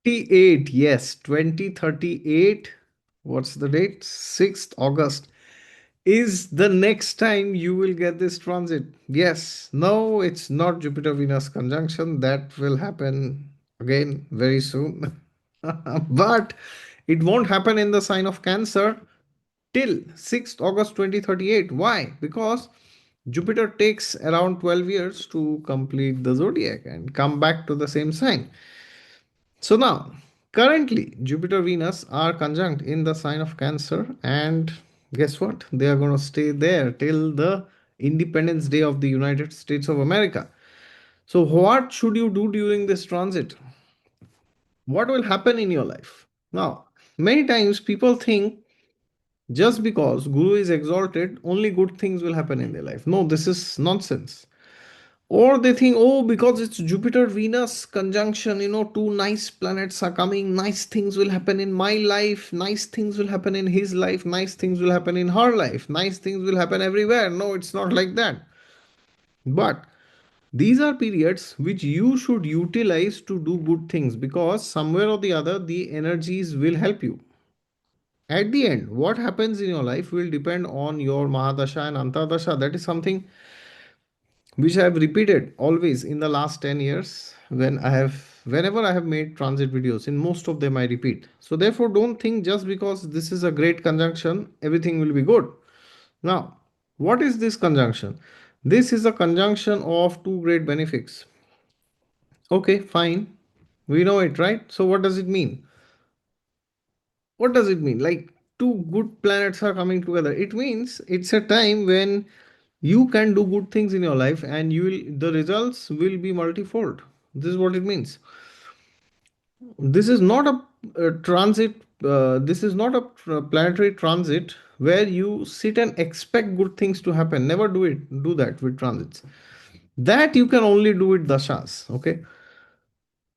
38, yes, 2038. What's the date? 6th August is the next time you will get this transit. Yes, no, it's not Jupiter Venus conjunction. That will happen again very soon. But it won't happen in the sign of Cancer till 6th August 2038. Why? Because Jupiter takes around 12 years to complete the zodiac and come back to the same sign. So now, currently, Jupiter Venus are conjunct in the sign of Cancer, and guess what? They are going to stay there till the Independence Day of the United States of America. So, what should you do during this transit? What will happen in your life? Now, many times people think just because Guru is exalted, only good things will happen in their life. No, this is nonsense. Or they think, oh, because it's Jupiter Venus conjunction, two nice planets are coming, nice things will happen in my life, nice things will happen in his life, nice things will happen in her life, nice things will happen everywhere. No, it's not like that. But these are periods which you should utilize to do good things because somewhere or the other, the energies will help you. At the end, what happens in your life will depend on your Mahadasha and Antardasha. That is something which I have repeated always in the last 10 years whenever I have made transit videos. In most of them, I repeat. So, therefore, don't think just because this is a great conjunction, everything will be good. Now, what is this conjunction? This is a conjunction of two great benefics. Okay, fine. We know it, right? So, what does it mean? What does it mean? Like two good planets are coming together. It means it's a time when you can do good things in your life and the results will be multifold. This is what it means. This is not a transit. This is not a planetary transit where you sit and expect good things to happen. Never do it. Do that with transits. That you can only do with dashas. Okay.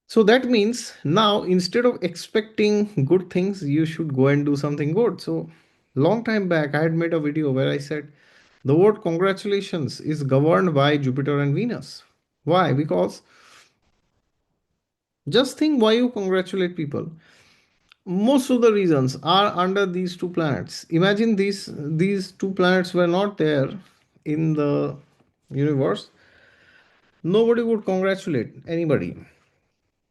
So that means now instead of expecting good things, you should go and do something good. So long time back, I had made a video where I said the word congratulations is governed by Jupiter and Venus. Why? Because just think why you congratulate people. Most of the reasons are under these two planets. Imagine these two planets were not there in the universe. Nobody would congratulate anybody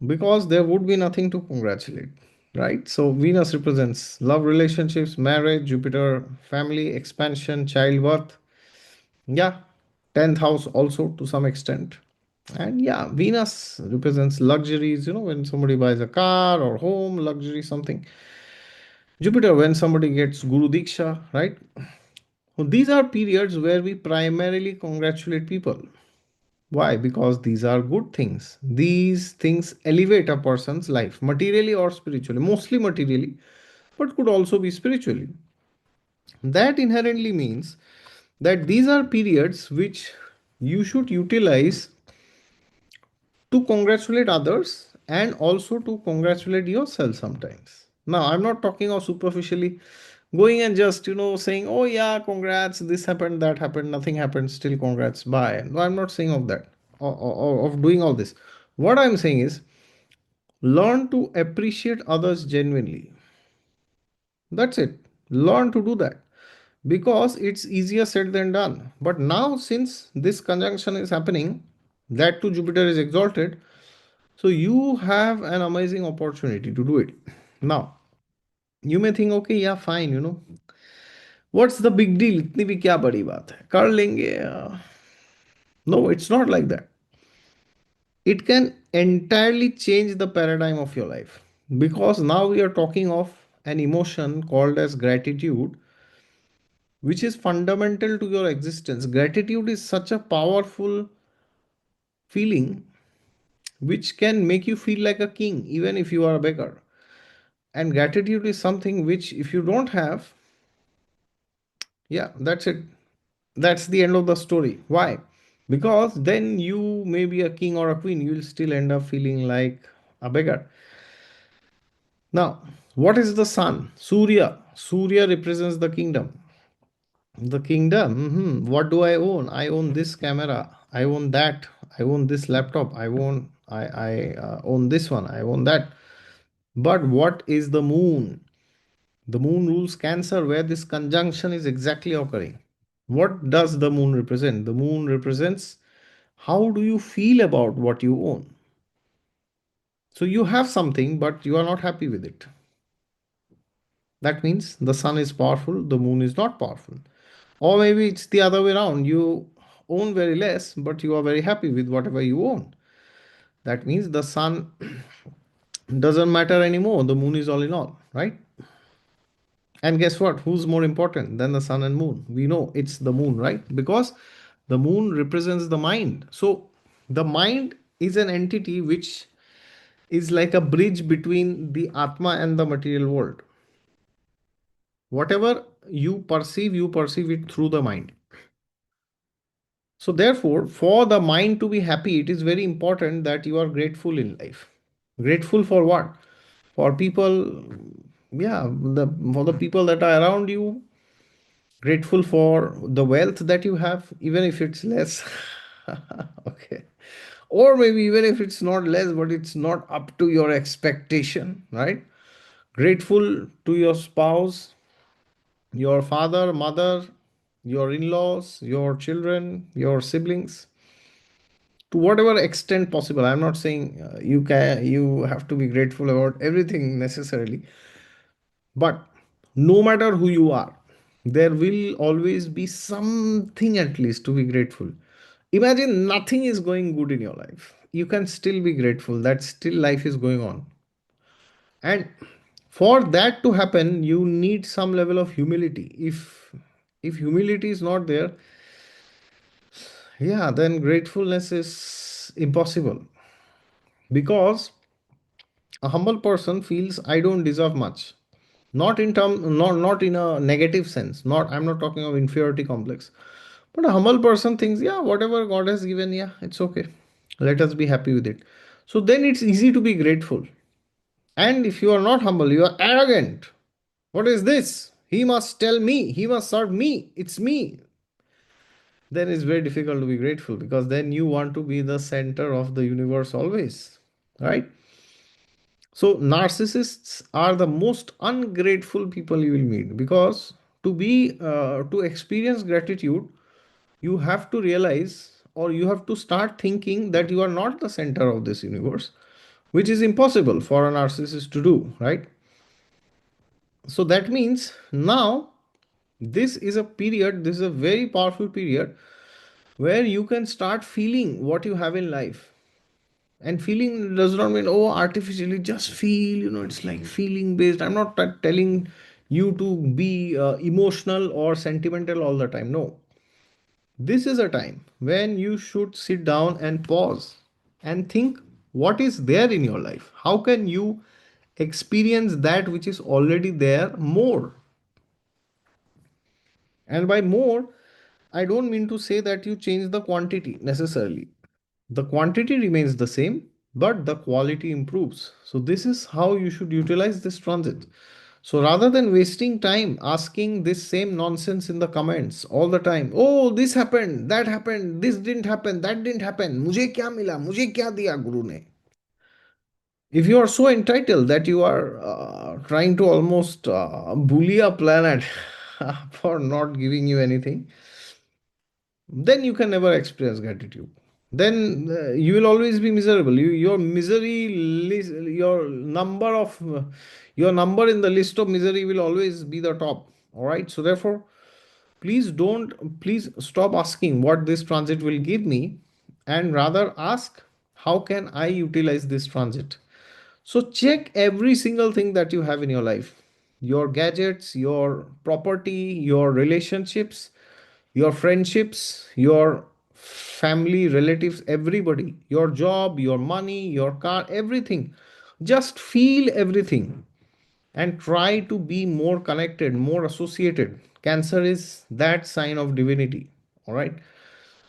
because there would be nothing to congratulate, right? So Venus represents love, relationships, marriage, Jupiter family, expansion, childbirth. Yeah, 10th house also to some extent. And yeah, Venus represents luxuries, when somebody buys a car or home, luxury, something. Jupiter, when somebody gets Guru Diksha, right? So these are periods where we primarily congratulate people. Why? Because these are good things. These things elevate a person's life, materially or spiritually, mostly materially, but could also be spiritually. That inherently means that these are periods which you should utilize to congratulate others and also to congratulate yourself sometimes. Now, I'm not talking of superficially going and just, saying, oh, yeah, congrats, this happened, that happened, nothing happened, still congrats, bye. No, I'm not saying of that, of doing all this. What I'm saying is learn to appreciate others genuinely. That's it. Learn to do that because it's easier said than done. But now, since this conjunction is happening, that too Jupiter is exalted, so you have an amazing opportunity to do it. Now, you may think, okay, yeah, fine, what's the big deal? इतनी भी क्या बड़ी बात है? कर लेंगे. No, it's not like that. It can entirely change the paradigm of your life because now we are talking of an emotion called as gratitude, which is fundamental to your existence. Gratitude is such a powerful feeling which can make you feel like a king even if you are a beggar. And gratitude is something which, if you don't have, yeah, that's it. That's the end of the story. Why? Because then you may be a king or a queen, you will still end up feeling like a beggar. Now, what is the sun? Surya. Surya represents the kingdom. The kingdom. What do I own? I own this camera. I own that. I own this laptop. I own this one. I own that. But what is the moon? The moon rules Cancer, where this conjunction is exactly occurring. What does the moon represent? The moon represents how do you feel about what you own? So you have something, but you are not happy with it. That means the sun is powerful, the moon is not powerful. Or maybe it's the other way around. You own very less, but you are very happy with whatever you own. That means the sun doesn't matter anymore. The moon is all in all, right? And guess what? Who's more important than the sun and moon? We know it's the moon, right? Because the moon represents the mind. So the mind is an entity which is like a bridge between the Atma and the material world. Whatever you perceive it through the mind. So, therefore, for the mind to be happy, it is very important that you are grateful in life. Grateful for what? For people, yeah, for the people that are around you. Grateful for the wealth that you have, even if it's less. Okay. Or maybe even if it's not less, but it's not up to your expectation, right? Grateful to your spouse, your father, mother, your in laws, your children, your siblings, to whatever extent possible. I'm not saying you have to be grateful about everything necessarily, but no matter who you are, there will always be something at least to be grateful. Imagine nothing is going good in your life, you can still be grateful that still life is going on. And for that to happen, you need some level of humility. If humility is not there, yeah, then gratefulness is impossible. Because a humble person feels I don't deserve much. Not in a negative sense. Not I'm not talking of inferiority complex. But a humble person thinks, yeah, whatever God has given, yeah, it's okay. Let us be happy with it. So then it's easy to be grateful. And if you are not humble, you are arrogant. What is this? He must tell me, he must serve me, it's me. Then it's very difficult to be grateful, because then you want to be the center of the universe always, right? So narcissists are the most ungrateful people you will meet, because to experience gratitude, you have to realize, or you have to start thinking that you are not the center of this universe, which is impossible for a narcissist to do, right? So that means now this is a very powerful period where you can start feeling what you have in life. And feeling does not mean, oh, artificially just feel, it's like feeling based. I'm not telling you to be emotional or sentimental all the time. No, this is a time when you should sit down and pause and think, what is there in your life? How can you experience that which is already there more? And by more, I don't mean to say that you change the quantity necessarily. The quantity remains the same, but the quality improves. So, this is how you should utilize this transit. So, rather than wasting time asking this same nonsense in the comments all the time, oh, this happened, this didn't happen, that didn't happen, मुझे क्या मिला, मुझे क्या दिया गुरु ने? If you are so entitled that you are trying to almost bully a planet for not giving you anything, then you can never experience gratitude. Then you will always be miserable. Your misery list, your number in the list of misery will always be the top. All right. So therefore, please stop asking what this transit will give me, and rather ask, how can I utilize this transit? So check every single thing that you have in your life, your gadgets, your property, your relationships, your friendships, your family, relatives, everybody, your job, your money, your car, everything. Just feel everything and try to be more connected, more associated. Cancer is that sign of divinity. All right.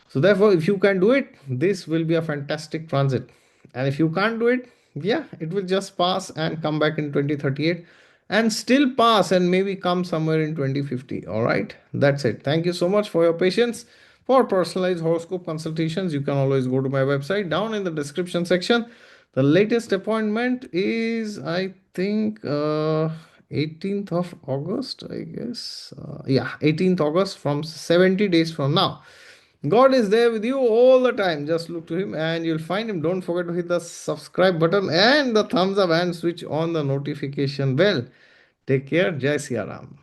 So therefore, if you can do it, this will be a fantastic transit. And if you can't do it, yeah, it will just pass and come back in 2038, and still pass and maybe come somewhere in 2050. All right. That's it. Thank you so much for your patience. For personalized horoscope consultations, you can always go to my website down in the description section. The latest appointment is, I think, 18th of August, I guess. Yeah, 18th August from 70 days from now. God is there with you all the time. Just look to Him and you'll find Him. Don't forget to hit the subscribe button and the thumbs up and switch on the notification bell. Take care. Jai Siya Ram.